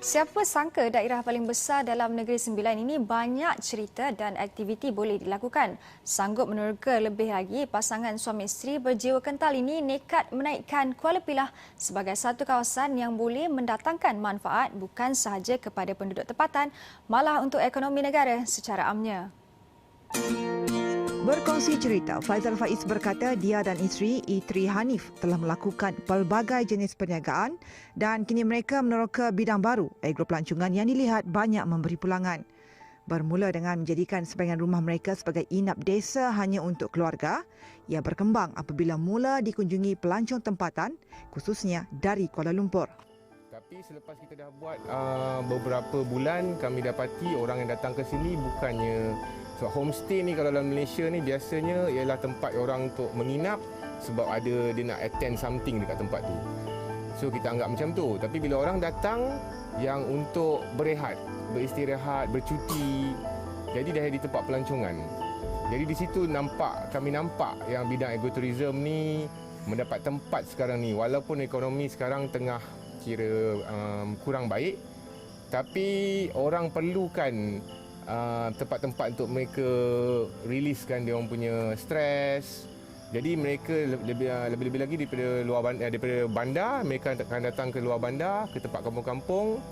Siapa sangka daerah paling besar dalam Negeri Sembilan ini banyak cerita dan aktiviti boleh dilakukan. Sanggup menerka lebih lagi, pasangan suami isteri berjiwa kental ini nekat menaikkan Kuala Pilah sebagai satu kawasan yang boleh mendatangkan manfaat bukan sahaja kepada penduduk tempatan, malah untuk ekonomi negara secara amnya. Berkongsi cerita, Faizal Faiz berkata dia dan isteri Itri Hanif telah melakukan pelbagai jenis perniagaan dan kini mereka meneroka bidang baru, agropelancongan yang dilihat banyak memberi pulangan. Bermula dengan menjadikan sebahagian rumah mereka sebagai inap desa hanya untuk keluarga, ia berkembang apabila mula dikunjungi pelancong tempatan, khususnya dari Kuala Lumpur. Tapi selepas kita dah buat beberapa bulan, kami dapati orang yang datang ke sini bukannya homestay ni, kalau dalam Malaysia ni biasanya ialah tempat orang untuk menginap sebab ada dia nak attend something dekat tempat tu. So kita anggap macam tu. Tapi bila orang datang yang untuk berehat, beristirahat, bercuti, jadi dah di tempat pelancongan. Jadi di situ kami nampak yang bidang agrotourism ni mendapat tempat sekarang ni. Walaupun ekonomi sekarang tengah kira kurang baik, tapi orang perlukan tempat-tempat untuk mereka riliskan dia orang punya stres. Jadi mereka lebih-lebih lagi daripada bandar, mereka akan datang ke luar bandar, ke tempat kampung-kampung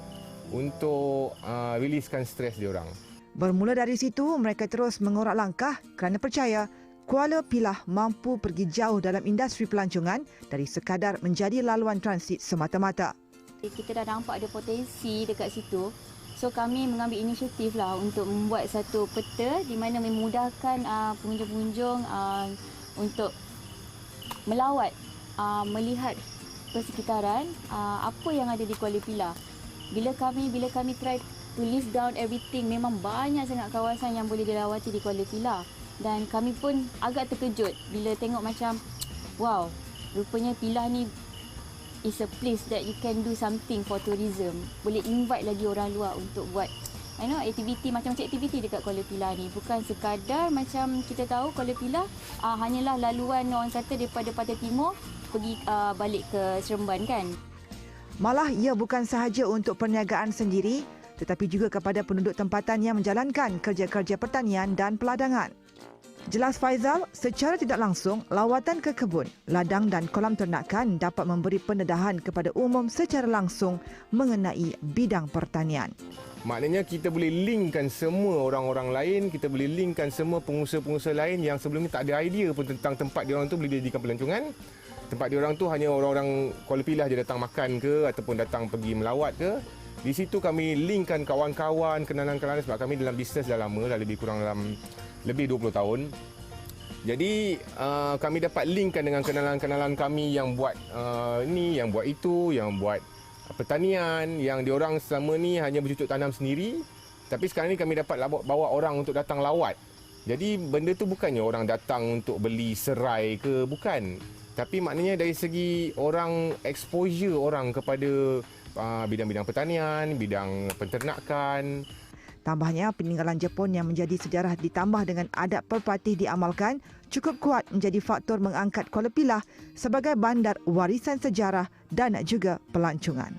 untuk riliskan stres dia orang. Bermula dari situ, mereka terus mengorak langkah kerana percaya Kuala Pilah mampu pergi jauh dalam industri pelancongan dari sekadar menjadi laluan transit semata-mata. Kita dah nampak ada potensi dekat situ. So kami mengambil inisiatif lah untuk membuat satu peta di mana memudahkan pengunjung-pengunjung untuk melawat, melihat persekitaran apa yang ada di Kuala Pilah. Bila kami try to list down everything, memang banyak sangat kawasan yang boleh dilawati di Kuala Pilah. Dan kami pun agak terkejut bila tengok macam, wow, rupanya Pilah ni is a place that you can do something for tourism. Boleh invite lagi orang luar untuk buat aktiviti macam-macam aktiviti dekat Kuala Pilah ni. Bukan sekadar macam kita tahu Kuala Pilah hanyalah laluan orang kata daripada Pantai Timur pergi balik ke Seremban kan. Malah ia bukan sahaja untuk perniagaan sendiri tetapi juga kepada penduduk tempatan yang menjalankan kerja-kerja pertanian dan peladangan. Jelas Faizal, secara tidak langsung, lawatan ke kebun, ladang dan kolam ternakan dapat memberi pendedahan kepada umum secara langsung mengenai bidang pertanian. Maknanya kita boleh linkkan semua orang-orang lain, kita boleh linkkan semua pengusaha-pengusaha lain yang sebelum ni tak ada idea pun tentang tempat diorang tu boleh dijadikan pelancongan. Tempat diorang tu hanya orang-orang Kuala Pilah je datang makan ke ataupun datang pergi melawat ke. Di situ kami linkkan kawan-kawan, kenalan-kenalan sebab kami dalam bisnes dah lama, dah lebih kurang dalam lebih 20 tahun. Jadi kami dapat linkkan dengan kenalan-kenalan kami yang buat ni, yang buat itu, yang buat pertanian, yang diorang selama ni hanya bercucuk tanam sendiri. Tapi sekarang ni kami dapat bawa orang untuk datang lawat. Jadi benda tu bukannya orang datang untuk beli serai ke, bukan. Tapi maknanya dari segi orang exposure orang kepada bidang-bidang pertanian, bidang penternakan. Tambahnya, peninggalan Jepun yang menjadi sejarah ditambah dengan adat perpatih diamalkan cukup kuat menjadi faktor mengangkat Kuala Pilah sebagai bandar warisan sejarah dan juga pelancongan.